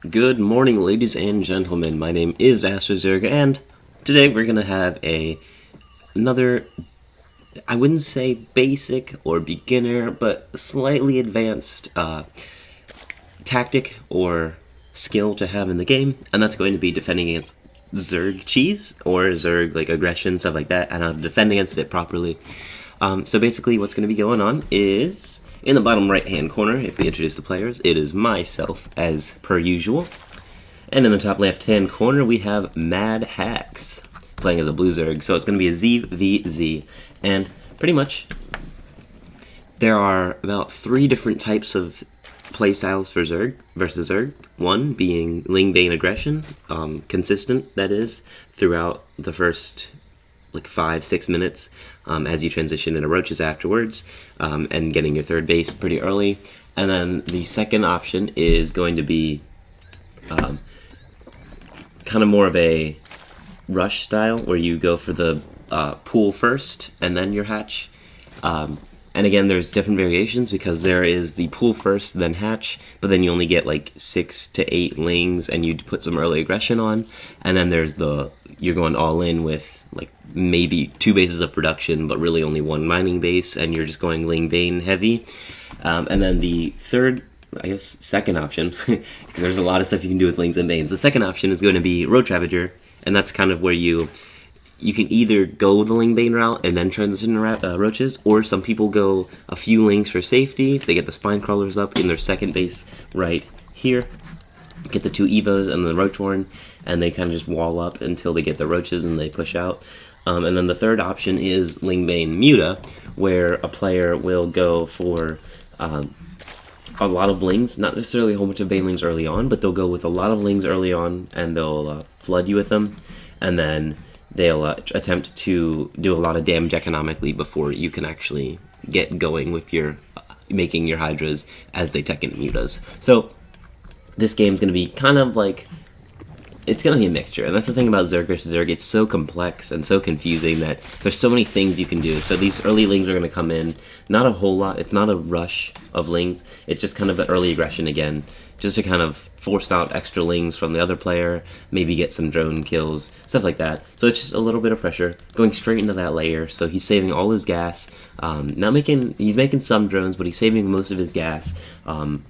Good morning, ladies and gentlemen. My name is AstroZerg, and today we're gonna have another, I wouldn't say basic or beginner, but slightly advanced tactic or skill to have in the game, and that's going to be defending against Zerg cheese or Zerg like aggression, stuff like that, and how to defend against it properly. So basically, what's going to be going on is, in the bottom right-hand corner, if we introduce the players, it is myself, as per usual. And in the top left-hand corner, we have Mad Hacks, playing as a blue Zerg. So it's going to be a ZVZ. And pretty much, there are about 3 different types of playstyles for Zerg versus Zerg. One being Ling Bane aggression, consistent, that is, throughout the first 5-6 minutes as you transition into roaches afterwards, and getting your third base pretty early. And then the second option is going to be kind of more of a rush style, where you go for the pool first and then your hatch. And again, there's different variations, because there is the pool first, then hatch, but then you only get 6 to 8 lings, and you put some early aggression on. And then there's you're going all in with maybe 2 bases of production, but really only 1 mining base, and you're just going Ling Bane heavy. And then the third, second option, because there's a lot of stuff you can do with Lings and Banes. The second option is going to be Roach Ravager, and that's kind of where you can either go the Ling Bane route and then transition to roaches, or some people go a few lings for safety. They get the spine crawlers up in their second base right here, get the 2 Evos and the Roach Warren, and they kind of just wall up until they get the roaches and they push out. And then the third option is Ling Bane Muta, where a player will go for a lot of lings, not necessarily a whole bunch of banelings early on, but they'll go with a lot of lings early on, and they'll flood you with them, and then they'll attempt to do a lot of damage economically before you can actually get going with your making your Hydras as they tech into mutas. So this game's going to be kind of it's going to be a mixture, and that's the thing about Zerg versus Zerg. It's so complex and so confusing that there's so many things you can do. So these early lings are going to come in, not a whole lot. It's not a rush of lings. It's just kind of an early aggression again, just to kind of force out extra lings from the other player, maybe get some drone kills, stuff like that. So it's just a little bit of pressure, going straight into that layer. So he's saving all his gas. He's making some drones, but he's saving most of his gas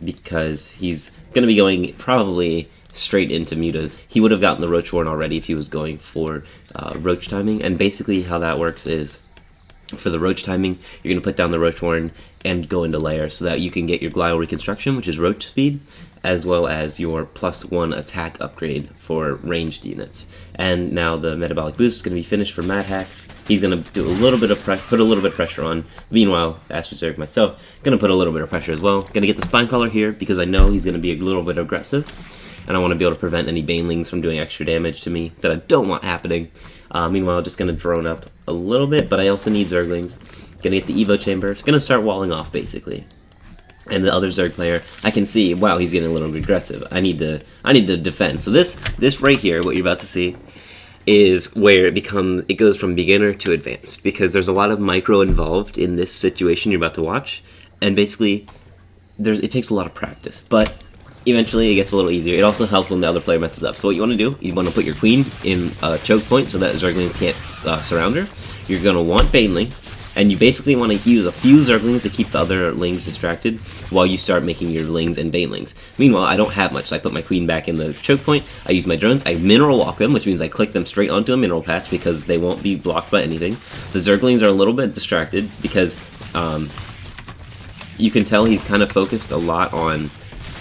because he's going to be going probably straight into Muta. He would have gotten the Roach Warren already if he was going for Roach timing. And basically how that works is, for the Roach timing, you're going to put down the Roach Warren and go into layer, so that you can get your Glial Reconstruction, which is Roach speed, as well as your +1 attack upgrade for ranged units. And now the Metabolic Boost is going to be finished for Mad Hacks. He's going to do a little bit of put a little bit of pressure on. Meanwhile, AstroZerg myself, going to put a little bit of pressure as well. Going to get the Spine Crawler here, because I know he's going to be a little bit aggressive, and I want to be able to prevent any banelings from doing extra damage to me that I don't want happening. Meanwhile, just going to drone up a little bit, but I also need Zerglings. Going to get the Evo Chamber. Going to start walling off, basically. And the other Zerg player, I can see, wow, he's getting a little bit aggressive. I need to defend. So this right here, what you're about to see, is where it goes from beginner to advanced, because there's a lot of micro involved in this situation you're about to watch, and basically, it takes a lot of practice, but eventually it gets a little easier. It also helps when the other player messes up. So what you want to do, you want to put your queen in a choke point so that Zerglings can't surround her. You're going to want banelings, and you basically want to use a few Zerglings to keep the other lings distracted while you start making your lings and banelings. Meanwhile, I don't have much, so I put my queen back in the choke point. I use my drones. I mineral walk them, which means I click them straight onto a mineral patch, because they won't be blocked by anything. The Zerglings are a little bit distracted, because you can tell he's kind of focused a lot on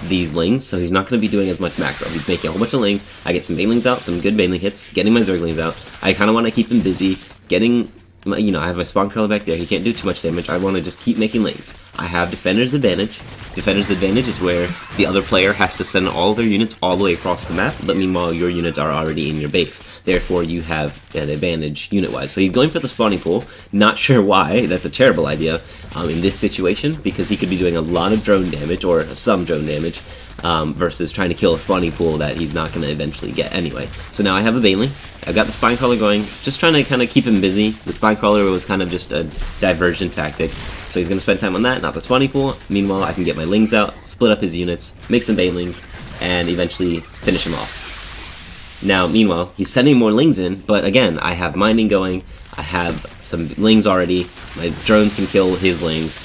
these lings, so he's not going to be doing as much macro. He's making a whole bunch of lings. I get some banelings out, some good baneling hits, getting my Zerglings out. I kind of want to keep him busy, getting, I have my spawn crawler back there. He can't do too much damage. I want to just keep making lings. I have Defender's Advantage. Defender's Advantage is where the other player has to send all their units all the way across the map, but meanwhile your units are already in your base. Therefore you have an advantage unit-wise. So he's going for the spawning pool. Not sure why. That's a terrible idea in this situation, because he could be doing a lot of drone damage, or some drone damage, versus trying to kill a spawning pool that he's not going to eventually get anyway. So now I have a Baneling. I've got the Spine Crawler going, just trying to kind of keep him busy. The Spine Crawler was kind of just a diversion tactic, so he's going to spend time on that, not the spawning pool. Meanwhile, I can get my Lings out, split up his units, make some Banelings, and eventually finish him off. Now, meanwhile, he's sending more Lings in, but again, I have mining going, I have some Lings already, my drones can kill his Lings.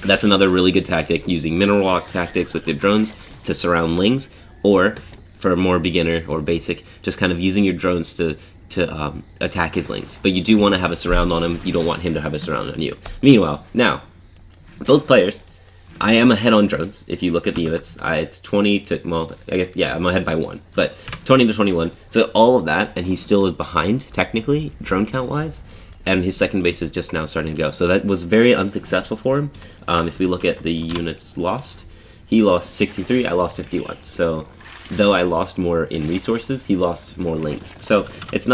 That's another really good tactic, using mineral walk tactics with the drones to surround Lings, or for more beginner or basic, just kind of using your drones to attack his Lings. But you do want to have a surround on him, you don't want him to have a surround on you. Meanwhile, now, both players, I am ahead on drones. If you look at the units, it's 20 to, well, I guess, yeah, I'm ahead by 1, but 20 to 21. So all of that, and he still is behind, technically, drone count-wise, and his second base is just now starting to go. So that was very unsuccessful for him. If we look at the units lost, he lost 63, I lost 51. So though I lost more in resources, he lost more Lings. So it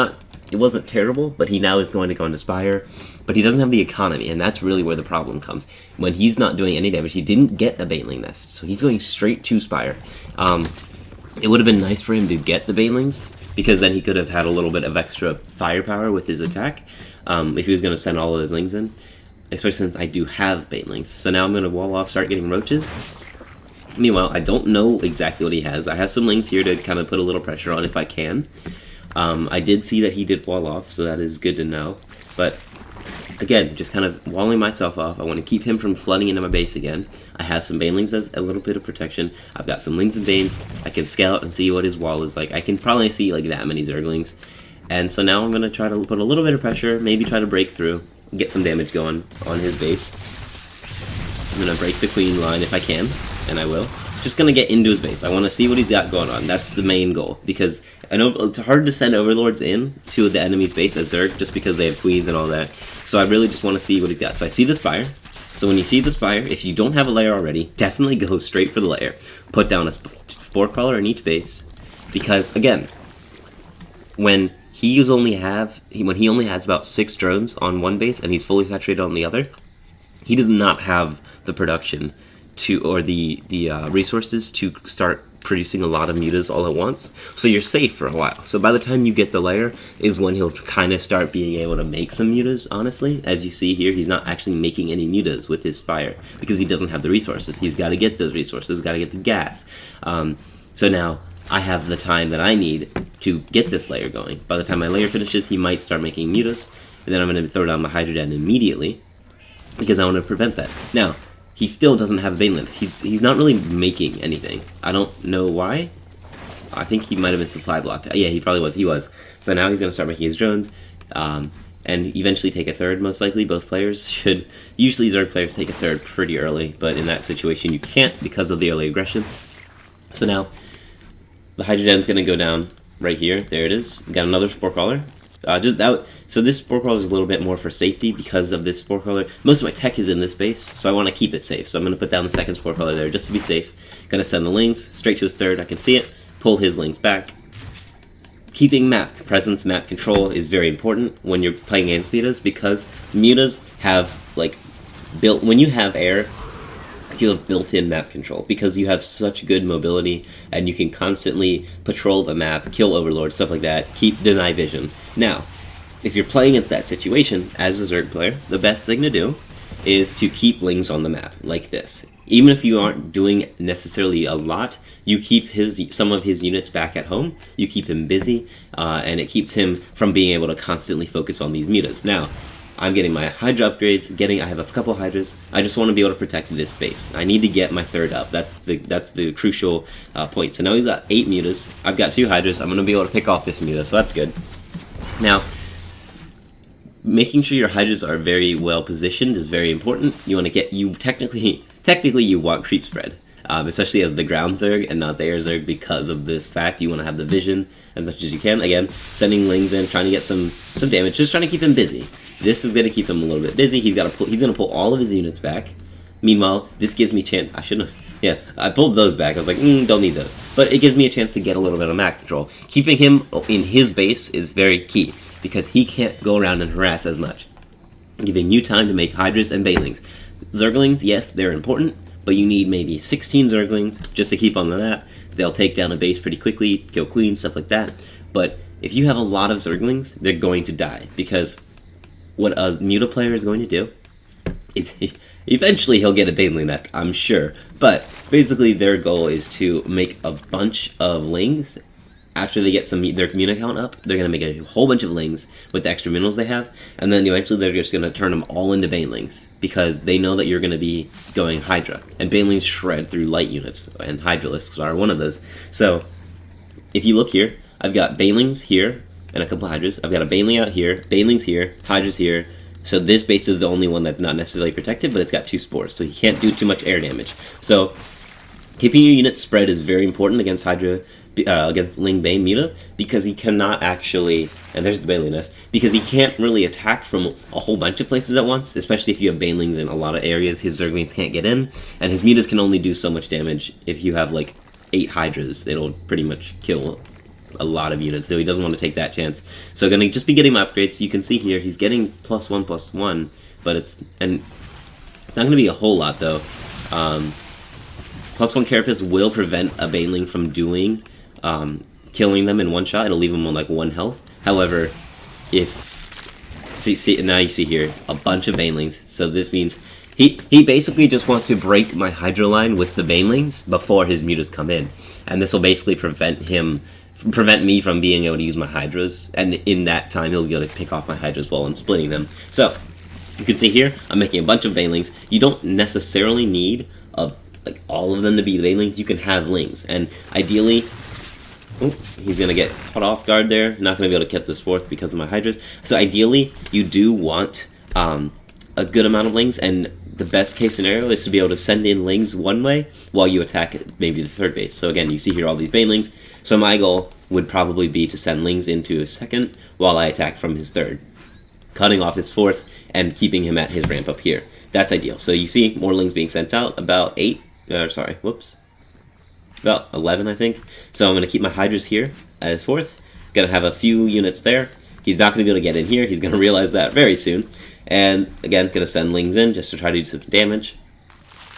wasn't terrible, but he now is going to go into Spire, but he doesn't have the economy, and that's really where the problem comes. When he's not doing any damage, he didn't get a Baneling Nest, so he's going straight to Spire. It would have been nice for him to get the Banelings, because then he could have had a little bit of extra firepower with his attack, if he was going to send all of his Lings in, especially since I do have Banelings. So now I'm going to wall off, start getting roaches. Meanwhile, I don't know exactly what he has. I have some Lings here to kind of put a little pressure on if I can. I did see that he did wall off, so that is good to know. But again, just kind of walling myself off. I want to keep him from flooding into my base again. I have some Banelings as a little bit of protection. I've got some Lings and Banes. I can scout and see what his wall is like. I can probably see like that many Zerglings. And so now I'm going to try to put a little bit of pressure, maybe try to break through, get some damage going on his base. I'm going to break the Queen line if I can, and I will. Just going to get into his base. I want to see what he's got going on. That's the main goal, because I know it's hard to send Overlords in to the enemy's base as Zerg, just because they have Queens and all that. So I really just want to see what he's got. So I see the Spire. So when you see the Spire, if you don't have a lair already, definitely go straight for the lair. Put down a Spore Crawler in each base, because again, when he only has about 6 drones on one base and he's fully saturated on the other, he does not have the production or the resources to start producing a lot of mutas all at once. So you're safe for a while. So by the time you get the lair is when he'll kind of start being able to make some mutas, honestly. As you see here, he's not actually making any mutas with his Spire because he doesn't have the resources. He's got to get those resources, got to get the gas. So now I have the time that I need to get this layer going. By the time my layer finishes, he might start making mutas, and then I'm going to throw down my Hydroden immediately because I want to prevent that. Now, he still doesn't have Banelings. He's not really making anything. I don't know why. I think he might have been supply blocked. Yeah, he probably was. He was. So now he's going to start making his drones, and eventually take a third, most likely. Both players should. Usually Zerg players take a third pretty early, but in that situation you can't because of the early aggression. So now the Hydrogen's going to go down right here. There it is. Got another Spore Crawler. So this Spore Crawler is a little bit more for safety because of this Spore Crawler. Most of my tech is in this base, so I want to keep it safe. So I'm going to put down the second Spore Crawler there just to be safe. Going to send the Lings straight to his third. I can see it. Pull his Lings back. Keeping map presence, map control is very important when you're playing against mutas, because mutas have when you have air, you have built-in map control because you have such good mobility and you can constantly patrol the map, kill overlords, stuff like that, deny vision. Now, if you're playing against that situation as a Zerg player, the best thing to do is to keep Lings on the map like this. Even if you aren't doing necessarily a lot, you keep some of his units back at home, you keep him busy, and it keeps him from being able to constantly focus on these mutas. Now, I'm getting my Hydra upgrades, I have a couple Hydras. I just want to be able to protect this base. I need to get my third up. That's the crucial point. So now we've got 8 mutas. I've got 2 Hydras. I'm going to be able to pick off this muta, so that's good. Now, making sure your Hydras are very well positioned is very important. You want to get, technically you want creep spread, especially as the ground Zerg and not the air Zerg, because of this fact. You want to have the vision as much as you can. Again, sending Lings in, trying to get some damage, just trying to keep him busy. This is going to keep him a little bit busy. He's going to pull all of his units back. Meanwhile, this gives me chance. I shouldn't have. Yeah, I pulled those back. I was like, don't need those. But it gives me a chance to get a little bit of map control. Keeping him in his base is very key. because he can't go around and harass as much, giving you time to make Hydras and Banelings. Zerglings, yes, they're important, but you need maybe 16 Zerglings just to keep on that. They'll take down a base pretty quickly, kill queens, stuff like that. But if you have a lot of Zerglings, they're going to die, because what a Muta player is going to do is eventually he'll get a Baneling nest, I'm sure. But basically their goal is to make a bunch of lings. After they get their Muta count up, they're going to make a whole bunch of lings with the extra minerals they have, and then eventually they're just going to turn them all into Banelings, because they know that you're going to be going Hydra, and Banelings shred through light units, and Hydralisks are one of those. So if you look here, I've got Banelings here, and a couple of Hydras. I've got a Baneling out here, Banelings here, Hydras here. So this base is the only one that's not necessarily protected, but it's got 2 spores, so he can't do too much air damage. So keeping your units spread is very important against Hydra, against Ling Bane Muta, because he cannot actually, and there's the Baneling nest, because he can't really attack from a whole bunch of places at once, especially if you have Banelings in a lot of areas. His Zerglings can't get in, and his Mutas can only do so much damage. If you have like 8 Hydras, it'll pretty much kill a lot of units, so he doesn't want to take that chance. So gonna just be getting my upgrades. You can see here he's getting +1/+1, but it's not gonna be a whole lot though. +1 Carapace will prevent a Baneling from doing killing them in one shot. It'll leave them on like 1 health. However, if see now you see here a bunch of Banelings, so this means he basically just wants to break my Hydra line with the Banelings before his Mutas come in, and this will basically prevent me from being able to use my Hydras, and in that time he'll be able to pick off my Hydras while I'm splitting them. So you can see here I'm making a bunch of Banelings. You don't necessarily need like all of them to be Banelings. You can have Lings, and ideally, he's gonna get caught off guard there. Not gonna be able to get this 4th because of my Hydras. So ideally, you do want a good amount of Lings, and the best case scenario is to be able to send in Lings one way while you attack maybe the 3rd base. So again, you see here all these Banelings. So my goal would probably be to send Lings into his 2nd while I attack from his 3rd, cutting off his 4th and keeping him at his ramp up here. That's ideal. So you see more Lings being sent out, about 8, about 11 I think. So I'm going to keep my Hydras here at 4th, going to have a few units there. He's not going to be able to get in here, he's going to realize that very soon. And again, going to send Lings in just to try to do some damage.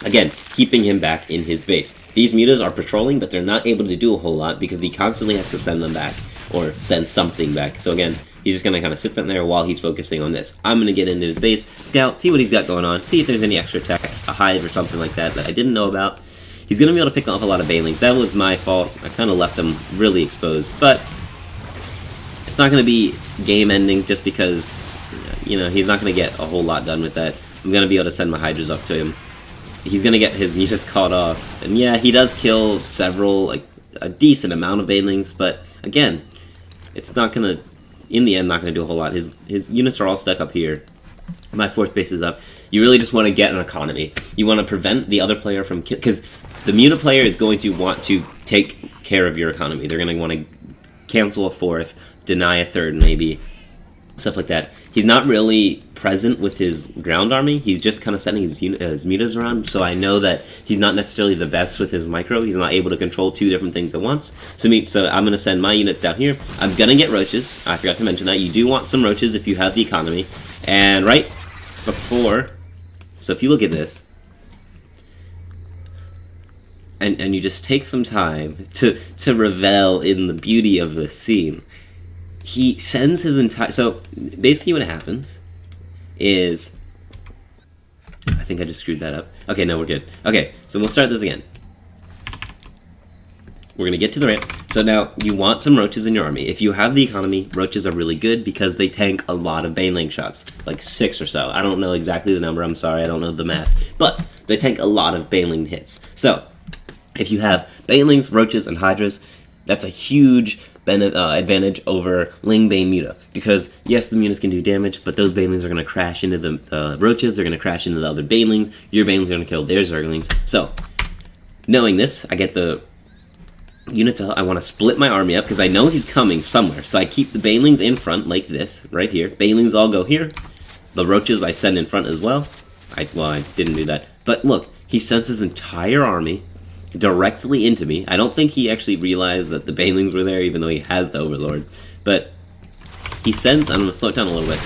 Again, keeping him back in his base. These Mutas are patrolling, but they're not able to do a whole lot because he constantly has to send them back, or send something back. So again, he's just going to kind of sit down there while he's focusing on this. I'm going to get into his base, scout, see what he's got going on, see if there's any extra tech, a hive or something like that I didn't know about. He's going to be able to pick off a lot of Banelings. That was my fault. I kind of left them really exposed, but it's not going to be game ending just because, you know, he's not going to get a whole lot done with that. I'm going to be able to send my Hydras up to him. He's going to get his Mutas caught off. And yeah, he does kill several, like a decent amount of Banelings, but again, it's not going to, in the end, not going to do a whole lot. His units are all stuck up here. My 4th base is up. You really just want to get an economy. You want to prevent the other player from because the Muta player is going to want to take care of your economy. They're going to want to cancel a 4th, deny a 3rd maybe, stuff like that. He's not really present with his ground army. He's just kind of sending his Mutas around, so I know that he's not necessarily the best with his micro. He's not able to control 2 different things at once. So I'm going to send my units down here. I'm going to get roaches. I forgot to mention that. You do want some roaches if you have the economy. And right before, so if you look at this, and you just take some time to revel in the beauty of this scene, he sends his entire... So, basically what happens is... I think I just screwed that up. Okay, no, we're good. Okay, so we'll start this again. We're going to get to the ramp. So now, you want some roaches in your army. If you have the economy, roaches are really good because they tank a lot of Baneling shots. Like 6 or so. I don't know exactly the number, I'm sorry, I don't know the math. But they tank a lot of Baneling hits. So, if you have Banelings, roaches, and Hydras, that's a huge advantage over Ling Bane Muta, because yes, the Mutas can do damage, but those Banelings are going to crash into the roaches, they're going to crash into the other Banelings, your Banelings are going to kill their Zerglings. So, knowing this, I get the units out. I want to split my army up, because I know he's coming somewhere, so I keep the Banelings in front, like this, right here. Banelings all go here, the roaches I send in front as well. I didn't do that, but look, he sends his entire army directly into me. I don't think he actually realized that the Banelings were there, even though he has the Overlord. But he sends, I'm going to slow it down a little bit,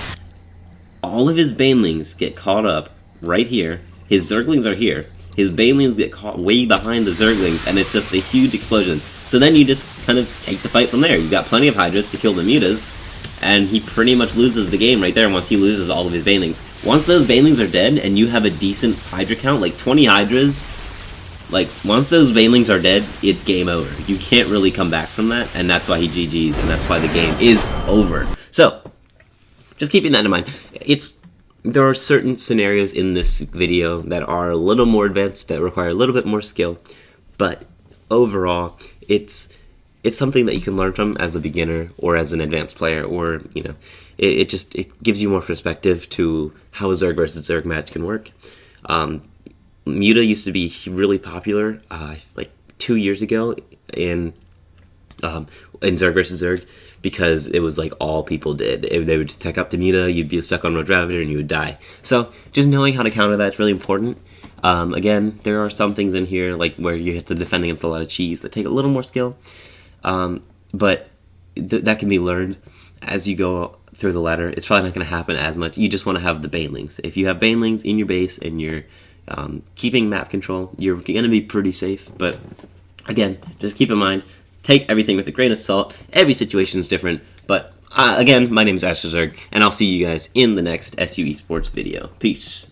all of his banelings get caught up right here, his Zerglings are here, his banelings get caught way behind the Zerglings, and it's just a huge explosion. So then you just kind of take the fight from there. You've got plenty of Hydras to kill the Mutas, and he pretty much loses the game right there once he loses all of his banelings. Once those banelings are dead, and you have a decent Hydra count, like 20 Hydras, like, once those banelings are dead, it's game over. You can't really come back from that, and that's why he GG's, and that's why the game is over. So, just keeping that in mind, there are certain scenarios in this video that are a little more advanced, that require a little bit more skill, but overall, it's something that you can learn from as a beginner or as an advanced player, or, you know, it gives you more perspective to how a Zerg versus Zerg match can work. Muta used to be really popular, like 2 years ago in Zerg vs. Zerg, because it was like all people did. If they would just tech up to Muta, you'd be stuck on Road Ravager and you would die. So just knowing how to counter that is really important. Again, there are some things in here like where you have to defend against a lot of cheese that take a little more skill, but that can be learned as you go through the ladder. It's probably not going to happen as much. You just want to have the banelings. If you have banelings in your base and you're keeping map control, you're going to be pretty safe. But again, just keep in mind, take everything with a grain of salt. Every situation is different. But again, my name is AstroZerg, and I'll see you guys in the next SU Esports video. Peace.